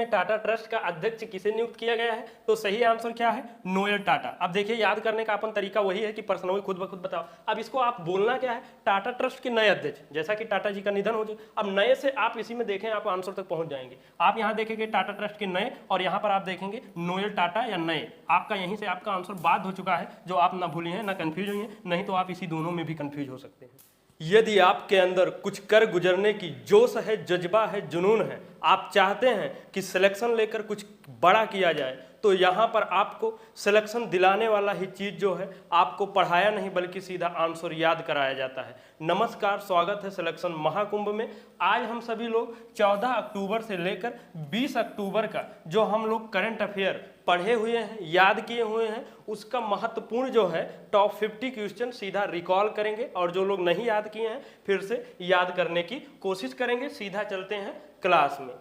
में टाटा ट्रस्ट का अध्यक्ष किसे नियुक्त किया गया है? तो सही आंसर क्या है? नोएल टाटा। अब देखिए याद करने का अपन तरीका वही है कि प्रश्न वही खुद ब खुद बताओ। अब इसको आप बोलना क्या है? टाटा ट्रस्ट के नए अध्यक्ष, जैसा कि टाटा जी का निधन हो चुका, अब नए से आप इसी में देखें आप आंसर तक पहुंच जाएंगे। आप यहाँ देखेंगे टाटा ट्रस्ट के नए और यहाँ पर आप देखेंगे नोएल टाटा या नए, आपका यहीं से आपका आंसर बाद हो चुका है, जो आप ना भूलिए हैं ना कंफ्यूज हुई हैं, नहीं तो आप इसी दोनों में भी कंफ्यूज हो सकते हैं। यदि आपके अंदर कुछ कर गुजरने की जोश है, जज्बा है, जुनून है, आप चाहते हैं कि सिलेक्शन लेकर कुछ बड़ा किया जाए, तो यहाँ पर आपको सिलेक्शन दिलाने वाला ही चीज़ जो है आपको पढ़ाया नहीं बल्कि सीधा आंसर याद कराया जाता है। नमस्कार, स्वागत है सिलेक्शन महाकुंभ में। आज हम सभी लोग 14 अक्टूबर से लेकर 20 अक्टूबर का जो हम लोग करंट अफेयर पढ़े हुए हैं, याद किए हुए हैं, उसका महत्वपूर्ण जो है टॉप 50 क्वेश्चन सीधा रिकॉल करेंगे और जो लोग नहीं याद किए हैं फिर से याद करने की कोशिश करेंगे। सीधा चलते हैं क्लास में।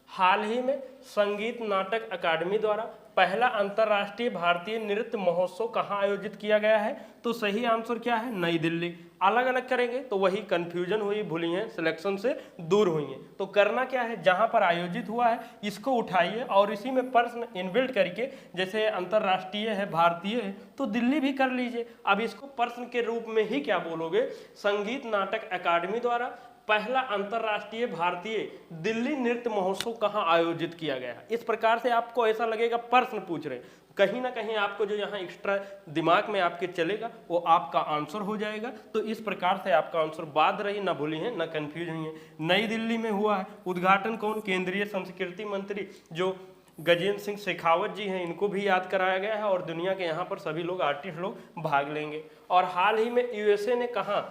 हाल ही में संगीत नाटक अकादमी द्वारा पहला अंतर्राष्ट्रीय भारतीय नृत्य महोत्सव कहाँ आयोजित किया गया है? तो सही आंसर क्या है? नई दिल्ली। अलग अलग करेंगे तो वही कंफ्यूजन हुई, भूली हैं, सिलेक्शन से दूर हुई हैं। तो करना क्या है, जहां पर आयोजित हुआ है इसको उठाइए और इसी में प्रश्न इनबिल्ट करके, जैसे अंतर्राष्ट्रीय है, भारतीय है, तो दिल्ली भी कर लीजिए। अब इसको प्रश्न के रूप में ही क्या बोलोगे? संगीत नाटक अकादमी द्वारा पहला अंतर्राष्ट्रीय भारतीय दिल्ली नृत्य महोत्सव कहाँ आयोजित किया गया है। इस प्रकार से आपको ऐसा लगेगा प्रश्न पूछ रहे हैं, कहीं ना कहीं आपको जो यहाँ एक्स्ट्रा दिमाग में आपके चलेगा वो आपका आंसर हो जाएगा। तो इस प्रकार से आपका आंसर बात रही, ना भूली है ना कंफ्यूज हुई है। नई दिल्ली में हुआ है। उद्घाटन कौन? केंद्रीय संस्कृति मंत्री जो गजेंद्र सिंह शेखावत जी हैं, इनको भी याद कराया गया है और दुनिया के यहाँ पर सभी लोग आर्टिस्ट लोग भाग लेंगे। और हाल ही में यूएसए ने कहा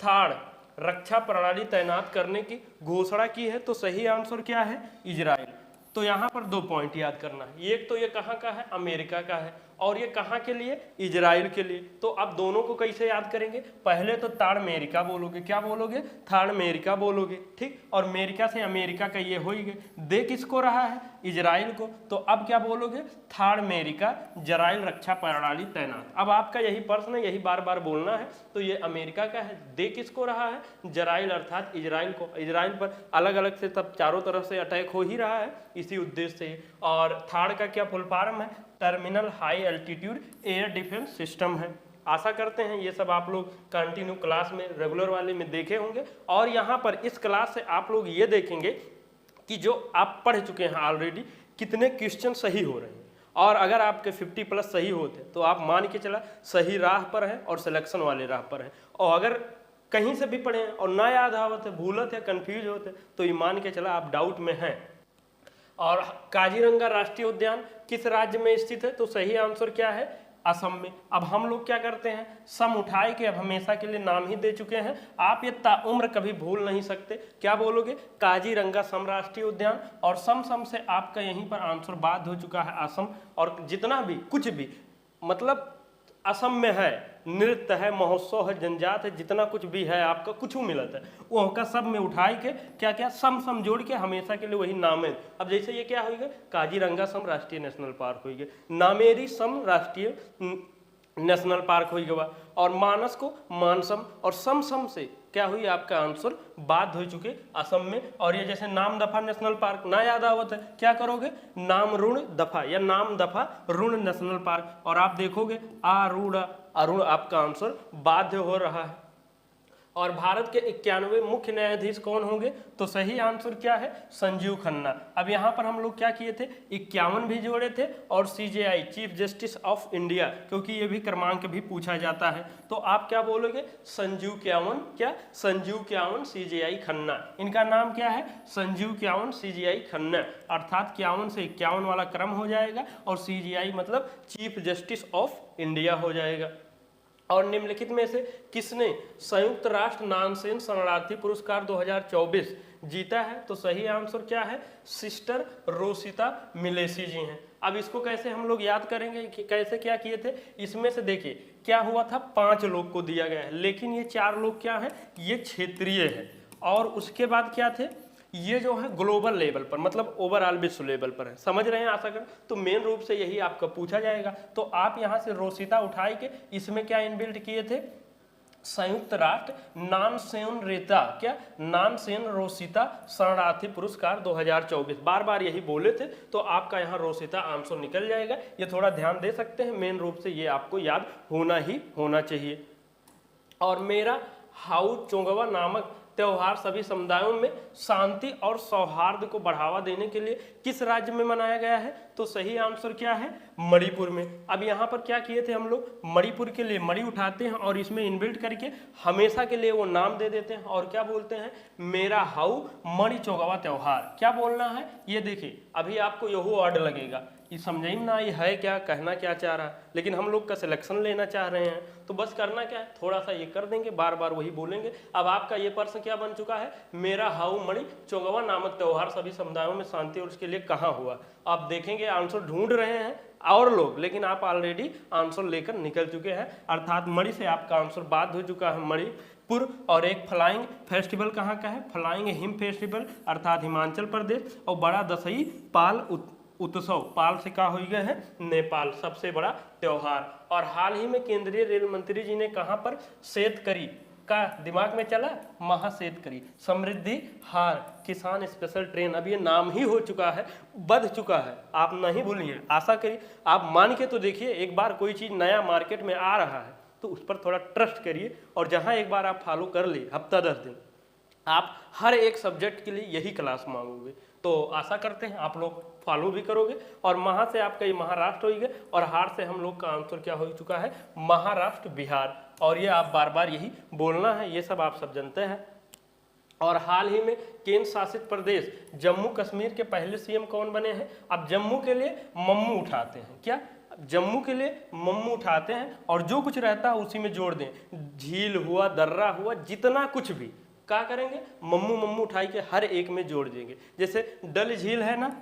थाड़ रक्षा प्रणाली तैनात करने की घोषणा की है? तो सही आंसर क्या है? इजराइल। तो यहाँ पर 2 पॉइंट याद करना है, एक तो ये कहाँ का है? अमेरिका का है, और ये कहाँ के लिए? इजराइल के लिए। तो अब दोनों को कैसे याद करेंगे? पहले तो थाड़ अमेरिका बोलोगे, क्या बोलोगे? थाड़ अमेरिका बोलोगे, ठीक। और अमेरिका से अमेरिका का ये हो ही गए, दे किसको रहा है? इजराइल को। तो अब क्या बोलोगे? थाड़ अमेरिका इजराइल रक्षा प्रणाली तैनात। अब आपका यही प्रश्न है, यही बार बार बोलना है। तो ये अमेरिका का है, दे किसको रहा है? इजराइल, अर्थात इजराइल को। इजराइल पर अलग अलग से तब चारों तरफ से अटैक हो ही रहा है इसी उद्देश्य से। और थाड़ का क्या फुल फॉर्म है? Terminal high altitude air defence system है। आशा करते हैं ये सब आप लोग कंटिन्यू क्लास में, रेगुलर वाले में देखे होंगे। और यहाँ पर इस क्लास से आप लोग ये देखेंगे कि जो आप पढ़ चुके हैं ऑलरेडी, कितने क्वेश्चन सही हो रहे हैं। और अगर आपके 50+ सही होते तो आप मान के चला सही राह पर हैं और सिलेक्शन वाले राह पर हैं। और अगर कहीं से भी पढ़े और ना याद आवत है, भूलत है, कन्फ्यूज होते, तो ये मान के चला आप डाउट में हैं। और काजीरंगा राष्ट्रीय उद्यान किस राज्य में स्थित है? तो सही आंसर क्या है? असम में। अब हम लोग क्या करते हैं, सम उठाए के अब हमेशा के लिए नाम ही दे चुके हैं, आप ये ताउम्र कभी भूल नहीं सकते। क्या बोलोगे? काजीरंगा सम राष्ट्रीय उद्यान। और सम से आपका यहीं पर आंसर बाद हो चुका है असम। और जितना भी कुछ भी मतलब असम में है, नृत्य है, महोत्सव है, जनजात है, जितना कुछ भी है आपका कुछ मिलता है वो का सब में उठाई के क्या क्या सम जोड़ के हमेशा के लिए वही नाम है। अब जैसे ये क्या होगा? काजीरंगा सम राष्ट्रीय नेशनल पार्क होगा, नामेरी सम राष्ट्रीय नेशनल पार्क होगा, और मानस को मानसम, और सम से क्या हुई? आपका आंसर बात हो चुके असम में। और ये जैसे नाम दफा नेशनल पार्क ना याद आवत है, क्या करोगे? नाम ऋण दफा या नाम दफा ऋण नेशनल पार्क। और आप देखोगे अरुण आपका आंसर बाध्य हो रहा है। और भारत के 91 मुख्य न्यायाधीश कौन होंगे? तो सही आंसर क्या है? संजीव खन्ना। अब यहाँ पर हम लोग क्या किए थे? 51 भी जोड़े थे और CJI chief justice of India, क्योंकि ये भी क्रमांक भी पूछा जाता है। तो आप क्या बोलोगे? संजीव 51, क्या? संजीव 51 CJI खन्ना। इनका नाम क्या है? संजीव 51 CJI खन्ना, अर्थात 51 से 51 वाला क्रम हो जाएगा और CJI मतलब चीफ जस्टिस ऑफ इंडिया हो जाएगा। और निम्नलिखित में से किसने संयुक्त राष्ट्र नानसेन शरणार्थी पुरस्कार 2024 जीता है? तो सही आंसर क्या है? सिस्टर रोसिता मिलेसी जी हैं। अब इसको कैसे हम लोग याद करेंगे कि कैसे क्या किए थे? इसमें से देखिए क्या हुआ था, 5 लोग को दिया गया है, लेकिन ये 4 लोग क्या है? ये क्षेत्रीय है। और उसके बाद क्या थे? ये जो है ग्लोबल लेवल पर, मतलब ओवरऑल विश्व लेवल पर है। समझ रहे हैं आशा कर? तो मेन रूप से यही आपका पूछा जाएगा। तो आप यहाँ से रोसिता उठाए के इसमें क्या इनबिल्ट किए थे? संयुक्त राष्ट्र नानसेन रेता क्या नानसेन रोसिता शरणार्थी पुरस्कार 2024। बार बार यही बोले थे, तो आपका यहाँ रोसिता आंसर निकल जाएगा। ये थोड़ा ध्यान दे सकते हैं, मेन रूप से ये आपको याद होना ही होना चाहिए। और मेरा हाउ चोंगवा नामक त्योहार सभी समुदायों में शांति और सौहार्द को बढ़ावा देने के लिए किस राज्य में मनाया गया है? तो सही आंसर क्या है? मणिपुर में। अब यहाँ पर क्या किए थे हम लोग, मणिपुर के लिए मणि उठाते हैं और इसमें इनबिल्ट करके हमेशा के लिए वो नाम दे देते हैं और क्या बोलते हैं, मेरा हाउ मणि चोंगवा त्योहार। क्या बोलना है ये देखिए, अभी आपको यही वर्ड लगेगा, ये समझ में ना ये है क्या, कहना क्या चाह रहा है, लेकिन हम लोग का सिलेक्शन लेना चाह रहे हैं, तो बस करना क्या है, थोड़ा सा ये कर देंगे, बार बार वही बोलेंगे। अब आपका ये प्रश्न क्या बन चुका है, मेरा हाउ मणि चोंगवा नामक त्योहार सभी समुदायों में शांति और उसके लिए कहाँ हुआ। आप देखेंगे आंसर ढूंढ रहे हैं और लोग, लेकिन आप ऑलरेडी आंसर लेकर निकल चुके हैं, अर्थात मणि से आपका आंसर बात हो चुका है मणिपुर। और एक फ्लाइंग फेस्टिवल कहाँ का है, फ्लाइंग हिम फेस्टिवल अर्थात हिमाचल प्रदेश। और बड़ा दशई पाल उत्सव, पाल से कहा हुई गए हैं नेपाल, सबसे बड़ा त्योहार। और हाल ही में केंद्रीय रेल मंत्री जी ने कहां पर शेतकरी का दिमाग में चला, महाशेतकरी समृद्धि हार किसान स्पेशल ट्रेन, अब ये नाम ही हो चुका है, बध चुका है, आप नहीं भूलिए, आशा करिए आप मान के तो देखिए। एक बार कोई चीज नया मार्केट में आ रहा है तो उस पर थोड़ा ट्रस्ट करिए, और जहां एक बार आप फॉलो कर लिए हफ्ता 10 दिन, आप हर एक सब्जेक्ट के लिए यही क्लास मांगोगे, तो आशा करते हैं आप लोग फॉलो भी करोगे। और महा से आपका ये महाराष्ट्र हो गया, और हार से हम लोग का आंसर क्या हो चुका है, महाराष्ट्र बिहार। और ये आप बार बार यही बोलना है, ये सब आप सब जानते हैं। और हाल ही में केंद्र शासित प्रदेश जम्मू कश्मीर के पहले सीएम कौन बने हैं? अब जम्मू के लिए मम्मू उठाते हैं, क्या जम्मू के लिए मम्मू उठाते हैं, और जो कुछ रहता है उसी में जोड़ दें, झील हुआ, दर्रा हुआ, जितना कुछ भी क्या करेंगे, मम्मू मम्मू उठाई के हर एक में जोड़ देंगे। जैसे डल झील है ना,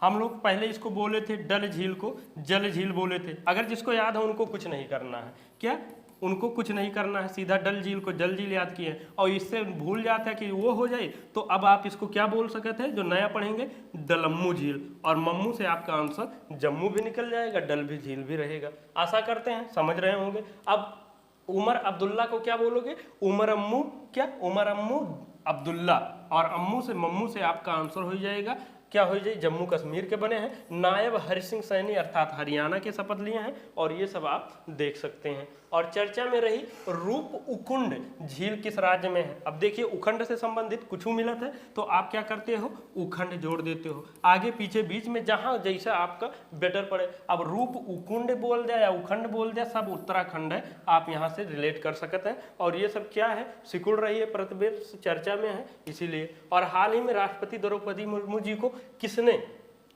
हम लोग पहले इसको बोले थे डल झील को जल झील बोले थे, अगर जिसको याद है उनको कुछ नहीं करना है, क्या उनको कुछ नहीं करना है, सीधा डल झील को जल झील याद किए, और इससे भूल जाता है कि वो हो जाए, तो अब आप इसको क्या बोल सकते हैं, जो नया पढ़ेंगे दलम्मू झील, और मम्मू से आपका आंसर जम्मू भी निकल जाएगा, डल भी झील भी रहेगा। आशा करते हैं समझ रहे होंगे। अब उमर अब्दुल्ला को क्या बोलोगे, उमर अम्मू, क्या उमर अम्मू अब्दुल्ला, और अम्मू से मम्मू से आपका आंसर हो जाएगा क्या हो जाए, जम्मू कश्मीर के बने हैं। नायब हरि सिंह सैनी अर्थात हरियाणा के शपथ लिए हैं, और ये सब आप देख सकते हैं। और चर्चा में रही रूप उकुंड झील किस राज्य में है। अब देखिए उखंड से संबंधित कुछ मिलत है, तो आप क्या करते हो, उखंड जोड़ देते हो, आगे पीछे बीच में जहां जैसा आपका बेटर पड़े। अब रूप उकुंड बोल दिया या उखंड बोल दिया, सब उत्तराखंड है, आप यहाँ से रिलेट कर सकते हैं। और ये सब क्या है, सिकुड़ रही है, प्रतिवेश चर्चा में है इसीलिए। और हाल ही में राष्ट्रपति द्रौपदी मुर्मू जी को किसने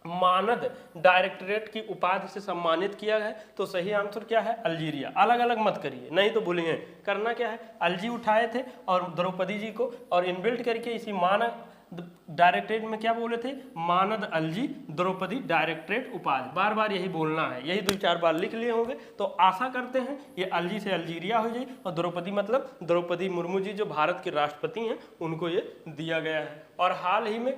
मानद डायरेक्टरेट की उपाधि से सम्मानित किया है? तो सही आंसर क्या है, अल्जीरिया। अलग अलग मत करिए, नहीं तो भूलेंगे। करना क्या है, अलजी उठाए थे और द्रौपदी जी को, और इनबिल्ट करके इसी मानद डायरेक्टरेट में क्या बोले थे, मानद अलजी द्रौपदी डायरेक्टरेट उपाधि। बार बार यही बोलना है, यही 2-4 बार लिख लिए होंगे। तो आशा करते हैं ये अलजी से अल्जीरिया हो जाए, और द्रौपदी मतलब द्रौपदी मुर्मू जी जो भारत के राष्ट्रपति हैं, उनको ये दिया गया है। और हाल ही में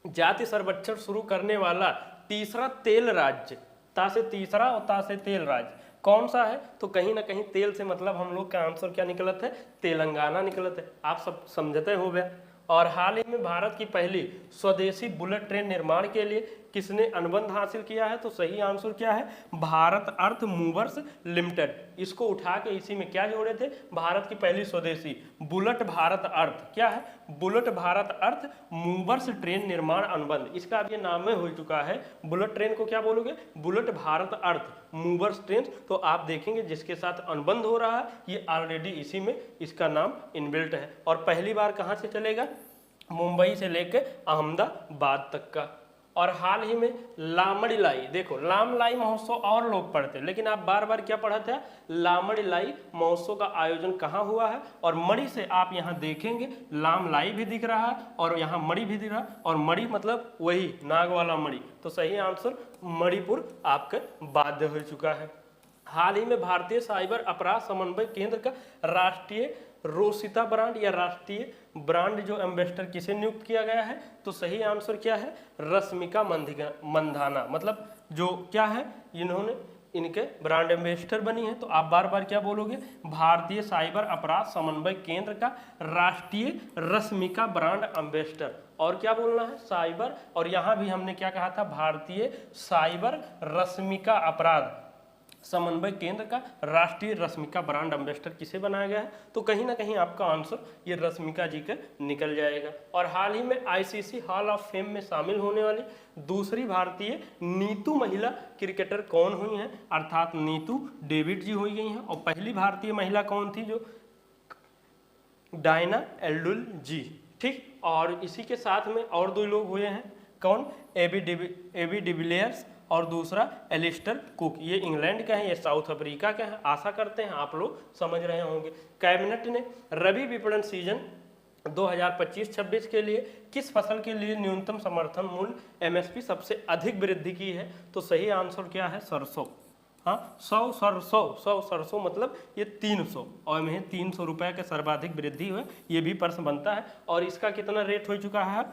जाति सर्वेक्षण शुरू करने वाला तीसरा तेल राज्य, ता से तीसरा और ता से तेल राज्य कौन सा है? तो कहीं ना कहीं तेल से मतलब हम लोग का आंसर क्या निकलत है, तेलंगाना निकलत है। आप सब समझते हो गया। और हाल ही में भारत की पहली स्वदेशी बुलेट ट्रेन निर्माण के लिए किसने अनुबंध हासिल किया है? तो सही आंसर क्या है, भारत अर्थ मूवर्स लिमिटेड। इसको उठा के इसी में क्या जोड़े थे, भारत की पहली स्वदेशी बुलेट भारत अर्थ, क्या है, बुलेट भारत अर्थ मूवर्स ट्रेन निर्माण अनुबंध। इसका अब ये नाम में हो चुका है। बुलेट ट्रेन को क्या बोलोगे, बुलेट भारत अर्थ मूवर्स ट्रेन। तो आप देखेंगे जिसके साथ अनुबंध हो रहा है ये ऑलरेडी इसी में इसका नाम इनबिल्ट है। और पहली बार कहाँ से चलेगा, मुंबई से लेकर अहमदाबाद तक का। और हाल ही में लामड़िलाई, देखो लामलाई महोत्सव और लोग पढ़ते, लेकिन आप बार बार क्या पढ़ते हैं, लामड़िलाई महोत्सव का आयोजन कहाँ हुआ है। और मणि से आप यहाँ देखेंगे लामलाई भी दिख रहा है और यहाँ मणि भी दिख रहा है, और मणि मतलब वही नाग वाला मणि। तो सही आंसर मणिपुर आपका बाध्य हो चुका है। हाल ही में भारतीय साइबर अपराध समन्वय केंद्र का राष्ट्रीय रोसिता ब्रांड या राष्ट्रीय ब्रांड जो एम्बेसडर किसे नियुक्त किया गया है? तो सही आंसर क्या है, रश्मिका मंधाना। मतलब जो क्या है, इन्होंने इनके ब्रांड एम्बेसडर बनी है। तो आप बार बार क्या बोलोगे, भारतीय साइबर अपराध समन्वय केंद्र का राष्ट्रीय रश्मिका ब्रांड एम्बेसडर। और क्या बोलना है, साइबर, और यहाँ भी हमने क्या कहा था, भारतीय साइबर रश्मिका अपराध समन्वय केंद्र का राष्ट्रीय रश्मिका ब्रांड एम्बेसडर किसे बनाया गया है, तो कहीं ना कहीं आपका आंसर ये रश्मिका जी का निकल जाएगा। और हाल ही में आईसीसी हॉल ऑफ फेम में शामिल होने वाली दूसरी भारतीय नीतू महिला क्रिकेटर कौन हुई हैं, अर्थात नीतू डेविड जी हुई गई हैं। और पहली भारतीय महिला कौन थी, जो डायना एल्डुल जी, ठीक। और इसी के साथ में और दो लोग हुए हैं, कौन, एबी डिविलियर्स और दूसरा एलिस्टर कुक। ये इंग्लैंड का है, ये साउथ अफ्रीका का है। आशा करते हैं आप लोग समझ रहे होंगे। कैबिनेट ने रबी विपणन सीजन 2025-26 के लिए किस फसल के लिए न्यूनतम समर्थन मूल्य एमएसपी सबसे अधिक वृद्धि की है, तो सही आंसर क्या है, सरसों। हाँ, 100 सरसों मतलब ये 300, और में 300 रुपये के सर्वाधिक वृद्धि हुए, ये भी प्रश्न बनता है। और इसका कितना रेट हो चुका है,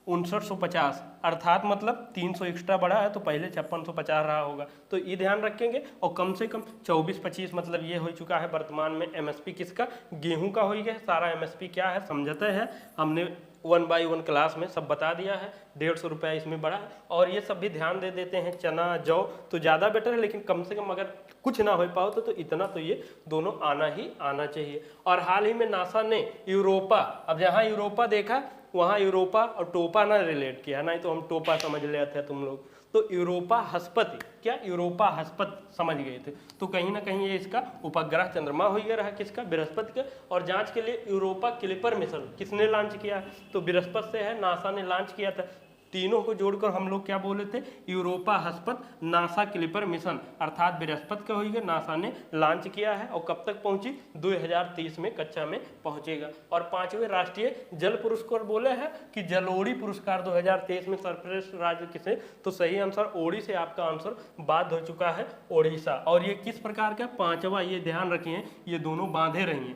5950, अर्थात मतलब 300 एक्स्ट्रा बढ़ा है, तो पहले 5650 रहा होगा, तो ये ध्यान रखेंगे। और कम से कम 24-25 मतलब ये हो चुका है वर्तमान में एमएसपी किसका, गेहूं का हो गया। सारा एमएसपी क्या है समझते हैं, हमने 1 by 1 क्लास में सब बता दिया है। 150 रुपया इसमें बढ़ा है, और ये सब भी ध्यान दे देते हैं। चना जौ तो ज़्यादा बेटर है, लेकिन कम से कम अगर कुछ ना हो पाओ तो इतना तो ये दोनों आना ही आना चाहिए। और हाल ही में नासा ने यूरोपा, अब जहाँ यूरोपा देखा वहाँ यूरोपा और टोपा ना रिलेट किया, नहीं तो हम टोपा समझ लेते हैं तुम लोग, तो यूरोपा हस्पति, क्या यूरोपा हस्पति समझ गए थे। तो कहीं ना कहीं ये इसका उपग्रह चंद्रमा हो गया रहा, किसका, बृहस्पति का। और जांच के लिए यूरोपा क्लिपर मिशन किसने लॉन्च किया, तो बृहस्पति से है, नासा ने लॉन्च किया था। तीनों को जोड़कर हम लोग क्या बोले थे, यूरोपा हस्पति नासा क्लिपर मिशन, अर्थात बृहस्पति का होगा, नासा ने लॉन्च किया है। और कब तक पहुंची, 2030 में कक्षा में पहुंचेगा। और 5वें राष्ट्रीय जल पुरस्कार बोले हैं कि जलोढ़ी पुरस्कार 2023 में सर्वश्रेष्ठ राज्य किसे, तो सही आंसर ओडी से आपका आंसर बाध हो चुका है, ओडिशा। और ये किस प्रकार का, 5वां, ये ध्यान रखिए, ये दोनों बांधे रहिए,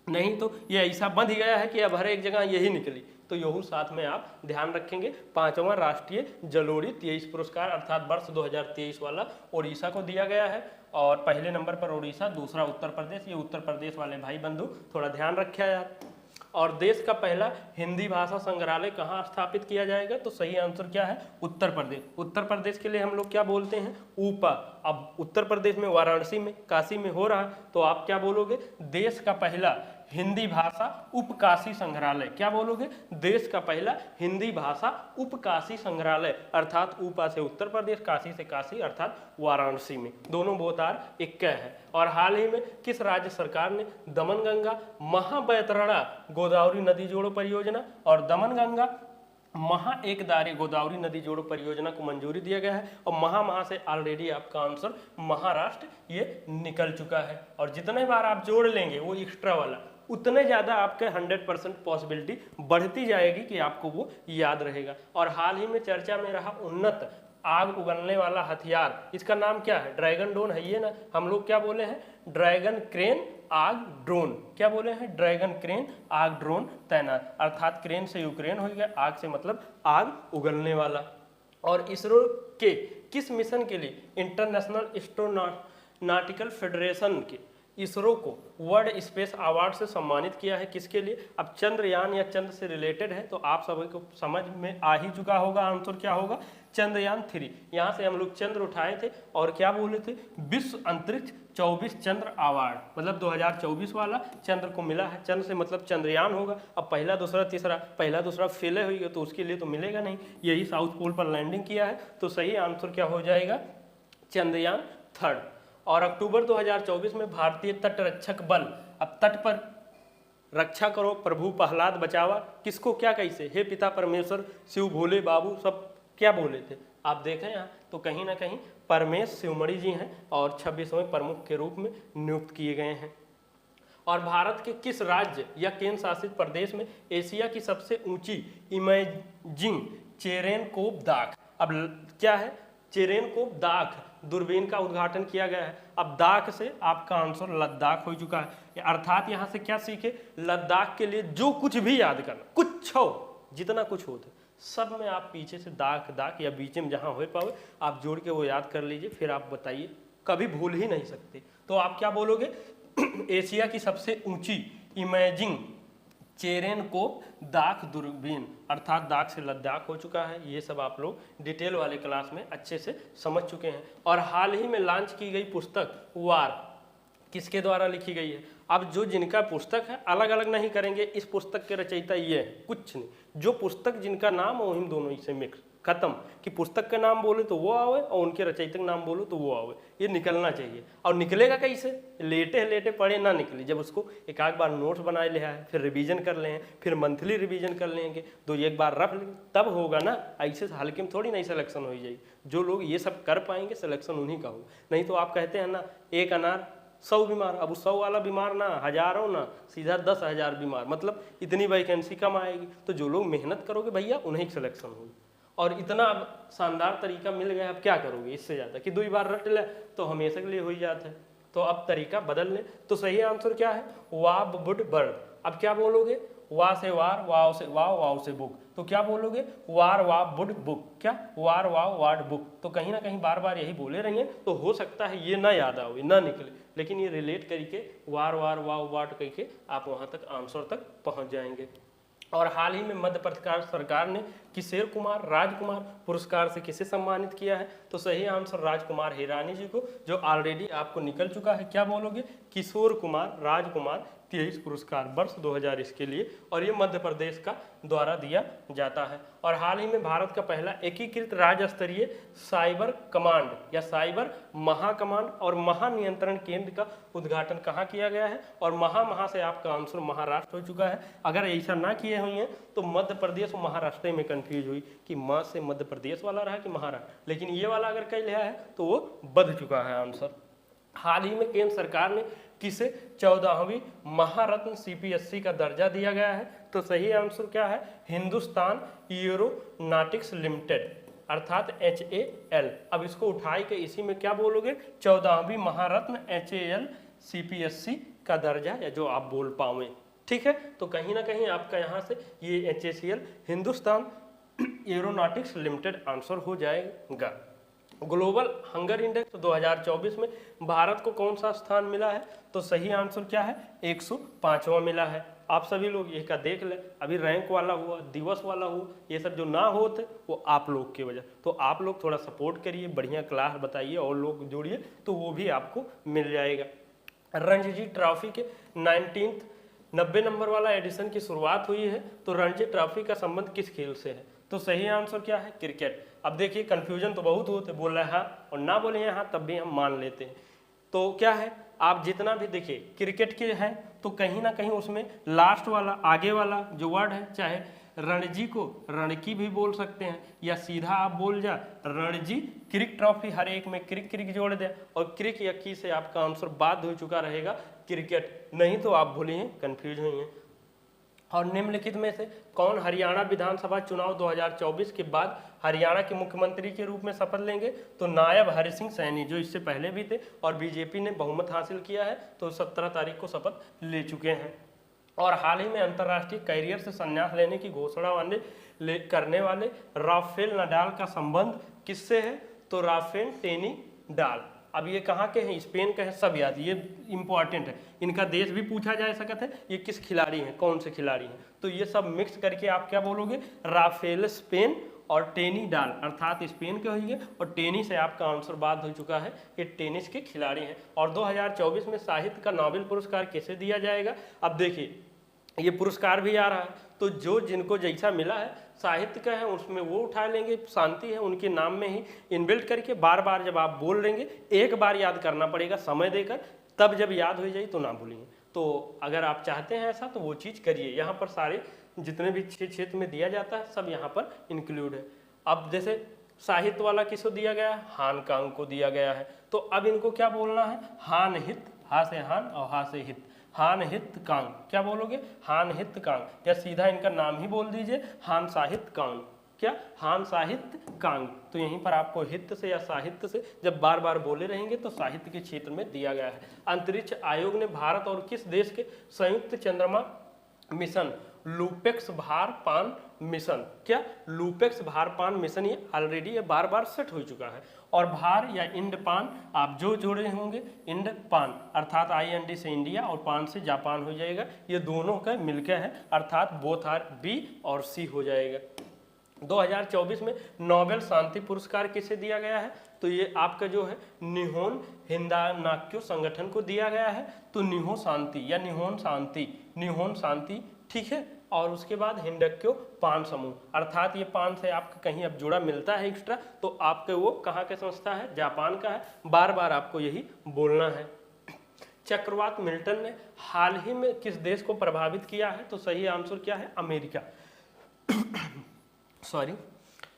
नहीं तो ये ऐसा बंध गया है कि अब हर एक जगह यही निकली, तो यहू साथ में आप ध्यान रखेंगे। 5वां राष्ट्रीय जलोढ़ी 23 पुरस्कार अर्थात वर्ष 2023 वाला ओडिशा को दिया गया है। और पहले नंबर पर ओडिशा, दूसरा उत्तर प्रदेश। ये उत्तर प्रदेश वाले भाई बंधु थोड़ा ध्यान रखिए यार। और देश का पहला हिंदी भाषा संग्रहालय कहाँ स्थापित किया जाएगा, तो सही आंसर क्या है, उत्तर प्रदेश। उत्तर प्रदेश के लिए हम लोग क्या बोलते हैं, ऊपा। अब उत्तर प्रदेश में वाराणसी में, काशी में हो रहा है, तो आप क्या बोलोगे, देश का पहला हिंदी भाषा उपकाशी संग्रहालय। क्या बोलोगे, देश का पहला हिंदी भाषा उपकाशी संग्रहालय, अर्थात ऊपा से उत्तर प्रदेश, काशी से काशी अर्थात वाराणसी में, दोनों बहुत आर एक है। और हाल ही में किस राज्य सरकार ने दमनगंगा महाबैतरणा गोदावरी नदी जोड़ो परियोजना और दमनगंगा महा एकदारी गोदावरी नदी जोड़ो परियोजना को मंजूरी दिया गया है। और महा से ऑलरेडी आपका आंसर महाराष्ट्र ये निकल चुका है। और जितने बार आप जोड़ लेंगे वो एक्स्ट्रा वाला, उतने ज़्यादा आपके 100% पॉसिबिलिटी बढ़ती जाएगी कि आपको वो याद रहेगा। और हाल ही में चर्चा में रहा उन्नत आग उगलने वाला हथियार, इसका नाम क्या है, ड्रैगन ड्रोन है ये ना, हम लोग क्या बोले हैं, ड्रैगन क्रेन आग ड्रोन। क्या बोले हैं, ड्रैगन क्रेन आग ड्रोन तैनात, अर्थात क्रेन से यूक्रेन हो गया, आग से मतलब आग उगलने वाला। और इसरो के किस मिशन के लिए इंटरनेशनल एस्ट्रोनॉटिकल फेडरेशन के इसरो को वर्ल्ड स्पेस अवार्ड से सम्मानित किया है, किसके लिए। अब चंद्रयान या चंद्र से रिलेटेड है, तो आप सभी को समझ में आ ही चुका होगा, आंसर क्या होगा, चंद्रयान 3। यहाँ से हम लोग चंद्र उठाए थे और क्या बोले थे, विश्व अंतरिक्ष 24 चंद्र अवार्ड, मतलब 2024 वाला चंद्र को मिला है। चंद्र से मतलब चंद्रयान होगा। अब पहला दूसरा तीसरा, पहला दूसरा फेल हुई तो उसके लिए तो मिलेगा नहीं, यही साउथ पोल पर लैंडिंग किया है, तो सही आंसर क्या हो जाएगा, चंद्रयान 3। और अक्टूबर 2024 में भारतीय तटरक्षक बल, अब तट पर रक्षा करो प्रभु प्रहलाद बचावा, किसको क्या कैसे, हे पिता परमेश्वर शिव भोले बाबू, सब क्या बोले थे आप देखें यहाँ, तो कहीं ना कहीं परमेश शिवमणि जी हैं और 26वें प्रमुख के रूप में नियुक्त किए गए हैं। और भारत के किस राज्य या केंद्र शासित प्रदेश में एशिया की सबसे ऊंची इमेजिंग चेरेनकोव दाख, अब क्या है, चेरेनकोव दाख दूरबीन का उद्घाटन किया गया है। अब दाख से आपका आंसर लद्दाख हो चुका है, अर्थात यहाँ से क्या सीखे, लद्दाख के लिए जो कुछ भी याद करना, कुछ हो जितना कुछ हो सब में आप पीछे से दाख दाख या बीच में जहाँ हो पाओ आप जोड़ के वो याद कर लीजिए, फिर आप बताइए कभी भूल ही नहीं सकते। तो आप क्या बोलोगे? एशिया की सबसे ऊंची इमेजिंग चेरेनकोप दाख दूरबीन, अर्थात दाख से लद्दाख हो चुका है। ये सब आप लोग डिटेल वाले क्लास में अच्छे से समझ चुके हैं। और हाल ही में लॉन्च की गई पुस्तक वार किसके द्वारा लिखी गई है? अब जो जिनका पुस्तक है अलग अलग नहीं करेंगे, इस पुस्तक के रचयिता ये है, कुछ नहीं, जो पुस्तक जिनका नाम हो वही दोनों से मिक्स, खत्म। कि पुस्तक का नाम बोले तो वो आवे और उनके रचयिता का नाम बोलो तो वो आवे, ये निकलना चाहिए। और निकलेगा कैसे? लेटे लेटे पढ़े ना निकले, जब उसको एक आध बार नोट्स बनाए लिया है, फिर रिवीजन कर लें, फिर मंथली रिवीजन कर लेंगे, तो एक बार रफ लेंगे तब होगा ना। ऐसे हल्के में थोड़ी नहीं सिलेक्शन हो जाएगी। जो लोग ये सब कर पाएंगे सिलेक्शन उन्हीं का होगा। नहीं तो आप कहते हैं ना, एक अनार 100 बीमार, अब 100 वाला बीमार ना हजारों ना, सीधा 10,000 बीमार, मतलब इतनी वैकेंसी कम आएगी। तो जो लोग मेहनत करोगे भैया उन्हीं की सिलेक्शन होगी। और इतना अब शानदार तरीका मिल गया, अब क्या करोगे इससे ज़्यादा? कि 2 बार रट ले तो हमेशा के लिए हो ही जाता है। तो अब तरीका बदल लें। तो सही आंसर क्या है? वाब बुड बर्ड। अब क्या बोलोगे? वा से वार, वाव से वाव, वाव से बुक, तो क्या बोलोगे? वार वाव बुड बुक। क्या? वार वाव वार्ड बुक। तो कहीं ना कहीं बार बार यही बोले रहेंगे, तो हो सकता है ये ना याद आओ, ना निकले, लेकिन ये रिलेट करके वार वार वाव वाट करके आप वहाँ तक आंसर तक पहुँच जाएंगे। और हाल ही में मध्य प्रदेश सरकार ने किशोर कुमार राजकुमार पुरस्कार से किसे सम्मानित किया है? तो सही आंसर राजकुमार हिरानी जी को, जो ऑलरेडी आपको निकल चुका है। क्या बोलोगे? किशोर कुमार राजकुमार 23 पुरस्कार वर्ष 2020 के लिए, और ये मध्य प्रदेश का द्वारा दिया जाता है। और हाल ही में भारत का पहला एकीकृत राज्य स्तरीय साइबर कमांड या साइबर महाकमांड और महानियंत्रण केंद्र का उद्घाटन कहाँ किया गया है? और महा से आपका आंसर महाराष्ट्र हो चुका है। अगर ऐसा ना किए हुए हैं तो मध्य प्रदेश और महाराष्ट्र में कंफ्यूज हुई कि माँ से मध्य प्रदेश वाला रहा कि महाराष्ट्र, लेकिन ये वाला अगर कह लिया है तो वो बद चुका है आंसर। हाल ही में केंद्र सरकार ने किसे 14वीं महारत्न सीपीएससी का दर्जा दिया गया है? तो सही आंसर क्या है? हिंदुस्तान एरोनॉटिक्स लिमिटेड, अर्थात HAL। अब इसको उठाई के इसी में क्या बोलोगे? 14वीं महारत्न HAL CPSC का दर्जा, या जो आप बोल पाओगे, ठीक है। तो कहीं ना कहीं आपका यहाँ से ये HACL Hindustan aeronautics limited answer हो जाएगा। ग्लोबल हंगर इंडेक्स 2024 में भारत को कौन सा स्थान मिला है? तो सही आंसर क्या है? 105वां मिला है। आप सभी लोग ये का देख लें, अभी रैंक वाला हुआ, दिवस वाला हुआ, ये सब जो ना होते वो आप लोग की वजह। तो आप लोग थोड़ा सपोर्ट करिए, बढ़िया क्लास बताइए और लोग जोड़िए, तो वो भी आपको मिल जाएगा। रणजी ट्रॉफी के 90 नंबर वाला एडिशन की शुरुआत हुई है। तो रणजी ट्रॉफी का संबंध किस खेल से है? तो सही आंसर क्या है? क्रिकेट। अब देखिए कंफ्यूजन तो बहुत होते, बोल रहे हाँ और ना बोले हाँ, तब भी हम मान लेते हैं। तो क्या है, आप जितना भी देखिए क्रिकेट के हैं तो कहीं ना कहीं उसमें लास्ट वाला आगे वाला जो वर्ड है, चाहे रणजी को रणकी भी बोल सकते हैं, या सीधा आप बोल जा रणजी क्रिक ट्रॉफी, हर एक में क्रिक क्रिक जोड़ दे, और क्रिक या की से आपका आंसर बाध्य हो चुका रहेगा क्रिकेट, नहीं तो आप भूलिए कंफ्यूज हुई हैं। और निम्नलिखित में से कौन हरियाणा विधानसभा चुनाव 2024 के बाद हरियाणा के मुख्यमंत्री के रूप में शपथ लेंगे? तो नायब हरि सिंह सैनी, जो इससे पहले भी थे और बीजेपी ने बहुमत हासिल किया है, तो 17 तारीख को शपथ ले चुके हैं। और हाल ही में अंतर्राष्ट्रीय कैरियर से संन्यास लेने की घोषणा करने वाले राफेल नडाल का संबंध किससे है? तो राफेल टेनिडाल। अब ये कहाँ के हैं? स्पेन के हैं, सब याद, ये इंपॉर्टेंट है। इनका देश भी पूछा जा सकता है, ये किस खिलाड़ी हैं, कौन से खिलाड़ी हैं, तो ये सब मिक्स करके आप क्या बोलोगे? राफेल स्पेन और टेनिडाल, अर्थात स्पेन के होंगे, और टेनिस से आपका आंसर बात हो चुका है, ये टेनिस के खिलाड़ी हैं। और 2024 में साहित्य का नोबेल पुरस्कार किसे दिया जाएगा? अब देखिए ये पुरस्कार भी आ रहा है, तो जो जिनको जैसा मिला है साहित्य का है उसमें वो उठा लेंगे, शांति है उनके नाम में ही इनबिल्ट करके बार बार जब आप बोल लेंगे, एक बार याद करना पड़ेगा समय देकर, तब जब याद हो जाए तो ना भूलिए। तो अगर आप चाहते हैं ऐसा तो वो चीज़ करिए। यहाँ पर सारे जितने भी क्षेत्र में दिया जाता है सब यहाँ पर इंक्लूड है। अब जैसे साहित्य वाला किसको दिया गया है? हान कांग को दिया गया है। तो अब इनको क्या बोलना है? हान हित, हा से हान और हा से हित, हान हित कांग। क्या बोलोगे? हान हित कांग, या सीधा इनका नाम ही बोल दीजिए हान साहित्य कांग। क्या? हान साहित्य कांग। तो यहीं पर आपको हित से या साहित्य से जब बार बार बोले रहेंगे तो साहित्य के क्षेत्र में दिया गया है। अंतरिक्ष आयोग ने भारत और किस देश के संयुक्त चंद्रमा मिशन लूपेक्स भार पान मिशन, क्या लूपेक्स भारपान मिशन, ये ऑलरेडी ये बार बार सेट हो चुका है। और भार या इंड पान आप जो जोड़े होंगे, इंड पान अर्थात IND से इंडिया और पान से जापान हो जाएगा, ये दोनों का मिलकर है अर्थात बोथ आर B और C हो जाएगा। 2024 में नोबेल शांति पुरस्कार किसे दिया गया है? तो ये आपका जो है निहोन हिंदानाक्यो संगठन को दिया गया है। तो निहो शांति या निहोन शांति, ठीक है। और उसके बाद हिंडक्यो पान समूह अर्थात ये पान से आपका कहीं अब जुड़ा मिलता है एक्स्ट्रा, तो आपके वो कहाँ का संस्था है? जापान का है। बार बार आपको यही बोलना है। चक्रवात मिल्टन ने हाल ही में किस देश को प्रभावित किया है? तो सही आंसर क्या है? अमेरिका। सॉरी,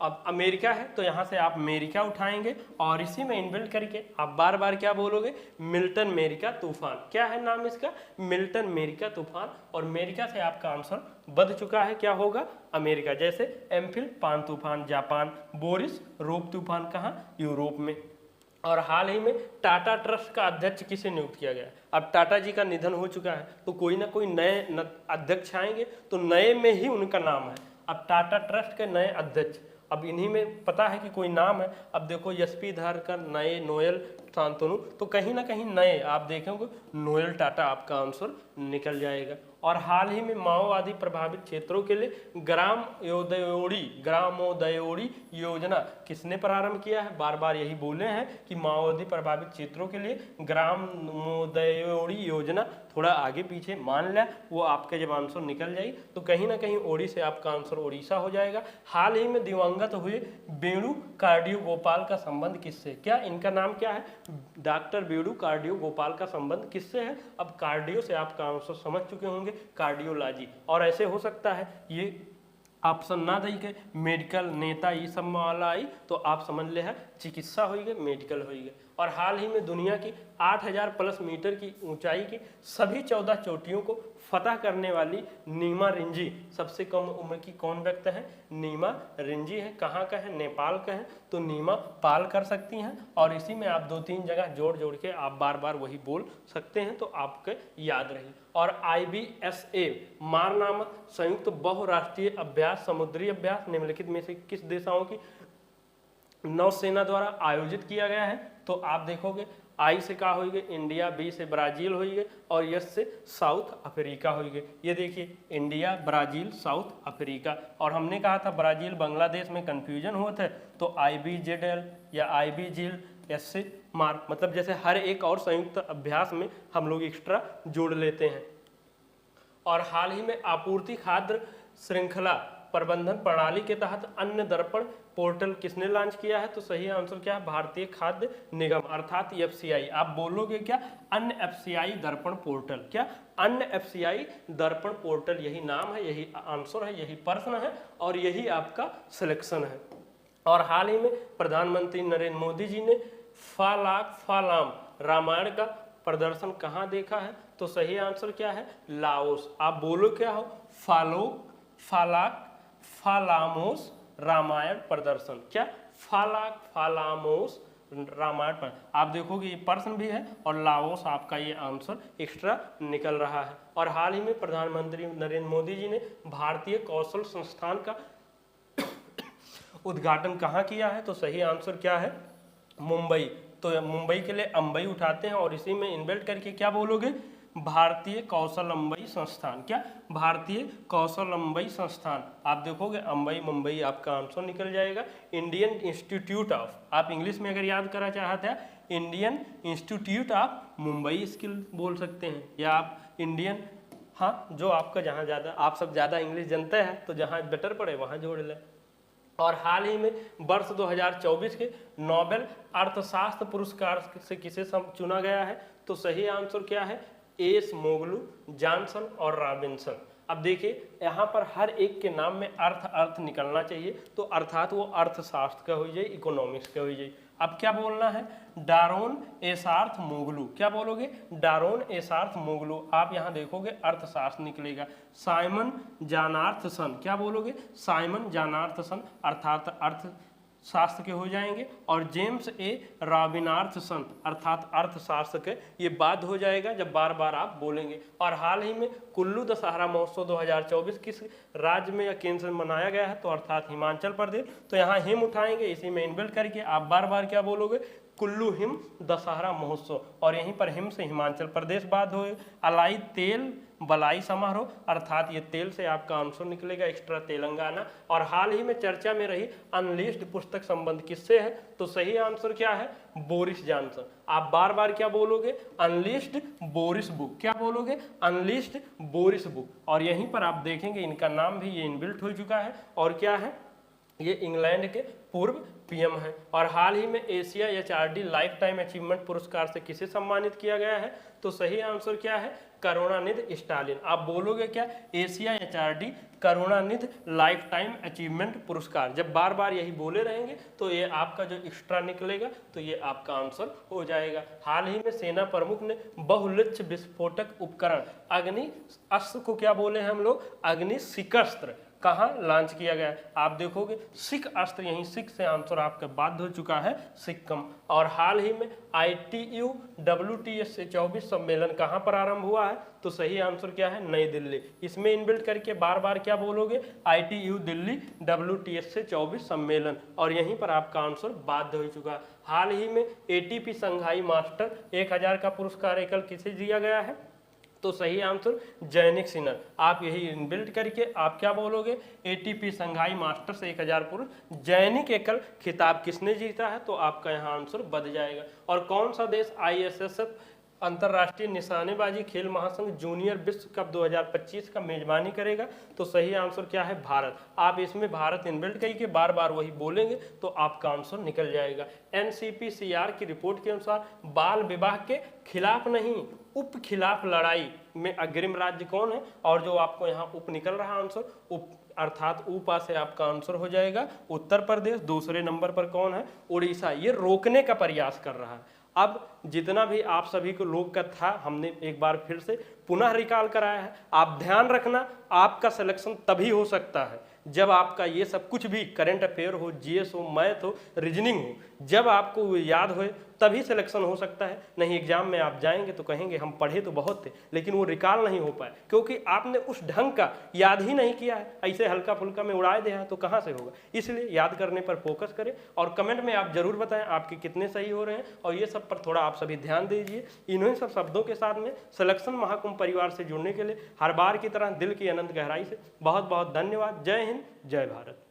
अब अमेरिका है तो यहाँ से आप अमेरिका उठाएंगे और इसी में इनबिल्ट करके आप बार बार क्या बोलोगे? मिल्टन अमेरिका तूफान। क्या है नाम इसका? मिल्टन अमेरिका तूफान। और अमेरिका से आपका आंसर बद चुका है, क्या होगा? अमेरिका। जैसे एम्फिल पान तूफान जापान, बोरिस रोप तूफान कहाँ? यूरोप में। और हाल ही में टाटा ट्रस्ट का अध्यक्ष किसे नियुक्त किया गया? अब टाटा जी का निधन हो चुका है तो कोई ना कोई नए अध्यक्ष आएंगे, तो नए में ही उनका नाम है। अब टाटा ट्रस्ट के नए अध्यक्ष, अब इन्हीं में पता है कि कोई नाम है। अब देखो SP धारकर, नए नोएल शांतनु, तो कहीं ना कहीं नए आप देखेंगे, नोएल टाटा आपका आंसर निकल जाएगा। और हाल ही में माओवादी प्रभावित क्षेत्रों के लिए ग्रामोदयोड़ी योजना किसने प्रारंभ किया है? बार बार यही बोले हैं कि माओवादी प्रभावित क्षेत्रों के लिए ग्रामोदयोड़ी योजना, थोड़ा आगे पीछे मान लिया वो आपके जब आंसर निकल जाए तो कहीं ना कहीं ओडी से आपका आंसर उड़ीसा हो जाएगा। हाल ही में दिवंगत हुए बेणु कार्डियो गोपाल का संबंध किससे? क्या इनका नाम क्या है? डॉक्टर बेणु कार्डियो गोपाल का संबंध किससे है? अब कार्डियो से आपका आंसर समझ चुके होंगे, कार्डियोलॉजी। और ऐसे हो सकता है ये ऑप्शन ना दी के मेडिकल नेता ये सब वाला आई तो आप समझ ले है चिकित्सा होगी, मेडिकल होगी। और हाल ही में दुनिया की 8000 प्लस मीटर की ऊंचाई की सभी 14 चोटियों को फतह करने वाली नीमा रिंजी सबसे कम उम्र की कौन व्यक्ति है? नीमा रिंजी है। कहाँ का है? नेपाल का है। तो नीमा पाल कर सकती हैं और इसी में आप 2-3 जगह जोड़ जोड़ के आप बार बार वही बोल सकते हैं तो आपके याद रही। और IBSA मार नामक संयुक्त बहुराष्ट्रीय अभ्यास, समुद्री अभ्यास निम्नलिखित में से किस देशों की नौसेना द्वारा आयोजित किया गया है? तो आप देखोगे I से क्या होगी? इंडिया, B से ब्राजील होगी और S से साउथ अफ्रीका होगी। ये देखिए इंडिया, ब्राजील, साउथ अफ्रीका। और हमने कहा था ब्राजील बांग्लादेश में कंफ्यूजन हुआ था तो IBZL या IBZL S से मार, मतलब जैसे हर एक और संयुक्त अभ्यास में हम लोग एक्स्ट्रा जोड़ लेते हैं। और हाल ही में आपूर्ति खाद्य श्रृंखला प्रबंधन प्रणाली के तहत अन्न दर्पण पोर्टल किसने लॉन्च किया है? तो सही आंसर क्या है? भारतीय खाद्य निगम अर्थात FCI। आप बोलोगे क्या? अन्न FCI दर्पण पोर्टल। क्या? अन्न FCI दर्पण पोर्टल, यही नाम है, यही आंसर है, यही प्रश्न है और यही आपका सिलेक्शन है। और हाल ही में प्रधानमंत्री नरेंद्र मोदी जी ने फालाम रामायण का प्रदर्शन कहाँ देखा है? तो सही आंसर क्या है? लाओस। आप बोलो क्या हो? फालामोस रामायण प्रदर्शन। क्या? फालामोस रामायण पर आप देखोगे ये प्रश्न भी है और लाओस आपका ये आंसर एक्स्ट्रा निकल रहा है। और हाल ही में प्रधानमंत्री नरेंद्र मोदी जी ने भारतीय कौशल संस्थान का उद्घाटन कहाँ किया है? तो सही आंसर क्या है? मुंबई। तो मुंबई के लिए अंबई उठाते हैं और इसी में इन्वेल्ट करके क्या बोलोगे? भारतीय कौशल अंबई संस्थान। क्या? भारतीय कौशल अंबई संस्थान। आप देखोगे अंबई मुंबई आपका आंसर निकल जाएगा। इंडियन इंस्टीट्यूट ऑफ, आप इंग्लिश में अगर याद करना चाहते हैं Indian institute of Mumbai skill बोल सकते हैं, या आप इंडियन, हाँ जो आपका जहाँ ज़्यादा, आप सब ज़्यादा इंग्लिश जानते हैं तो जहाँ बेटर पड़े वहाँ जोड़ लें। और हाल ही में वर्ष 2024 के नोबेल अर्थशास्त्र पुरस्कार से किसे चुना गया है? तो सही आंसर क्या है? एसमोगलू, जॉनसन और रॉबिन्सन। अब देखिए यहाँ पर हर एक के नाम में अर्थ निकलना चाहिए, तो अर्थात वो अर्थशास्त्र का हो जाए, इकोनॉमिक्स का हो जाए। अब क्या बोलना है? डारोन एसार्थ मोगलू। क्या बोलोगे? डारोन एसार्थ मोगलू। आप यहाँ देखोगे अर्थशास्त्र निकलेगा। साइमन जानार्थसन। क्या बोलोगे? साइमन जानार्थसन अर्थात शास्त्र के हो जाएंगे, और जेम्स ए रॉबिनसन अर्थात अर्थशास्त्र के, ये बाध्य हो जाएगा जब बार बार आप बोलेंगे। और हाल ही में कुल्लू दशहरा महोत्सव 2024 किस राज्य में या केंद्र में मनाया गया है, तो अर्थात हिमाचल प्रदेश। तो यहाँ हिम उठाएंगे, इसी में इनबिल्ट करके आप बार बार क्या बोलोगे, कुल्लू हिम दशहरा महोत्सव, और यहीं पर हिम से हिमाचल प्रदेश बात हो। अलाई तेल बलाई समारोह, अर्थात ये तेल से आपका आंसर निकलेगा एक्स्ट्रा तेलंगाना। और हाल ही में चर्चा में रही अनलिस्टेड पुस्तक संबंध किससे है, तो सही आंसर क्या है, बोरिस जॉनसन। आप बार बार क्या बोलोगे, अनलिस्टेड बोरिस बुक, क्या बोलोगे, अनलिस्टेड बोरिस बुक। और यहीं पर आप देखेंगे इनका नाम भी ये इनबिल्ट हो चुका है, और क्या है, ये इंग्लैंड के पूर्व पीएम है। और हाल ही में Asia HRD life time achievement पुरस्कार से किसे सम्मानित किया गया है, तो सही आंसर क्या है, करुणानिधि स्टालिन। आप बोलोगे क्या, Asia HRD Karunanidhi life time achievement पुरस्कार। जब बार बार यही बोले रहेंगे तो ये आपका जो एक्स्ट्रा निकलेगा तो ये आपका आंसर हो जाएगा। हाल ही में सेना प्रमुख ने बहुलक्ष्य विस्फोटक उपकरण अग्नि अस्त्र को क्या बोले हैं हम लोग, अग्नि शिकस्त्र, कहाँ लॉन्च किया गया है, आप देखोगे सिख अस्त्र, यहीं सिख से आंसर आपका बाध्य हो चुका है, सिक्किम। और हाल ही में ITU WTS 24 सम्मेलन कहाँ पर आरंभ हुआ है, तो सही आंसर क्या है, नई दिल्ली। इसमें इनबिल्ट करके बार बार क्या बोलोगे, ITU दिल्ली WTS 24 सम्मेलन, और यहीं पर आपका आंसर बाध्य हो चुका है। हाल ही में ATP संघाई मास्टर 1000 का पुरस्कार एकल किसे दिया गया है, तो सही आंसर जैनिक सिन्हा। आप यही इनबिल्ट करके आप क्या बोलोगे, ATP संघाई मास्टर्स 1000 पुरुष जैनिक एकल खिताब किसने जीता है, तो आपका यहाँ आंसर बद जाएगा। और कौन सा देश ISSF अंतर्राष्ट्रीय निशानेबाजी खेल महासंघ जूनियर विश्व कप 2025 का मेजबानी करेगा, तो सही आंसर क्या है, भारत। आप इसमें भारत इनबिल्ट करके बार बार वही बोलेंगे तो आपका आंसर निकल जाएगा। NCPCR की रिपोर्ट के अनुसार बाल विवाह के खिलाफ नहीं, उप खिलाफ लड़ाई में अग्रिम राज्य कौन है, और जो आपको यहाँ उप निकल रहा आंसर, उप अर्थात ऊपा से आपका आंसर हो जाएगा उत्तर प्रदेश। दूसरे नंबर पर कौन है, उड़ीसा। ये रोकने का प्रयास कर रहा है। अब जितना भी आप सभी को लोग का था, हमने एक बार फिर से पुनः रिकॉल कराया है। आप ध्यान रखना, आपका सिलेक्शन तभी हो सकता है जब आपका ये सब कुछ भी करंट अफेयर हो, GS हो, मैथ हो, रीजनिंग हो, जब आपको याद हो तभी सिलेक्शन हो सकता है। नहीं एग्जाम में आप जाएंगे तो कहेंगे हम पढ़े तो बहुत थे लेकिन वो रिकॉल नहीं हो पाए, क्योंकि आपने उस ढंग का याद ही नहीं किया है, ऐसे हल्का फुल्का में उड़ा दिया है तो कहाँ से होगा। इसलिए याद करने पर फोकस करें, और कमेंट में आप जरूर बताएं आपके कितने सही हो रहे हैं, और ये सब पर थोड़ा आप सभी ध्यान दीजिए। इन्हीं सब शब्दों के साथ में सिलेक्शन महाकुंभ परिवार से जुड़ने के लिए हर बार की तरह दिल की अनंत गहराई से बहुत बहुत धन्यवाद। जय हिंद, जय भारत।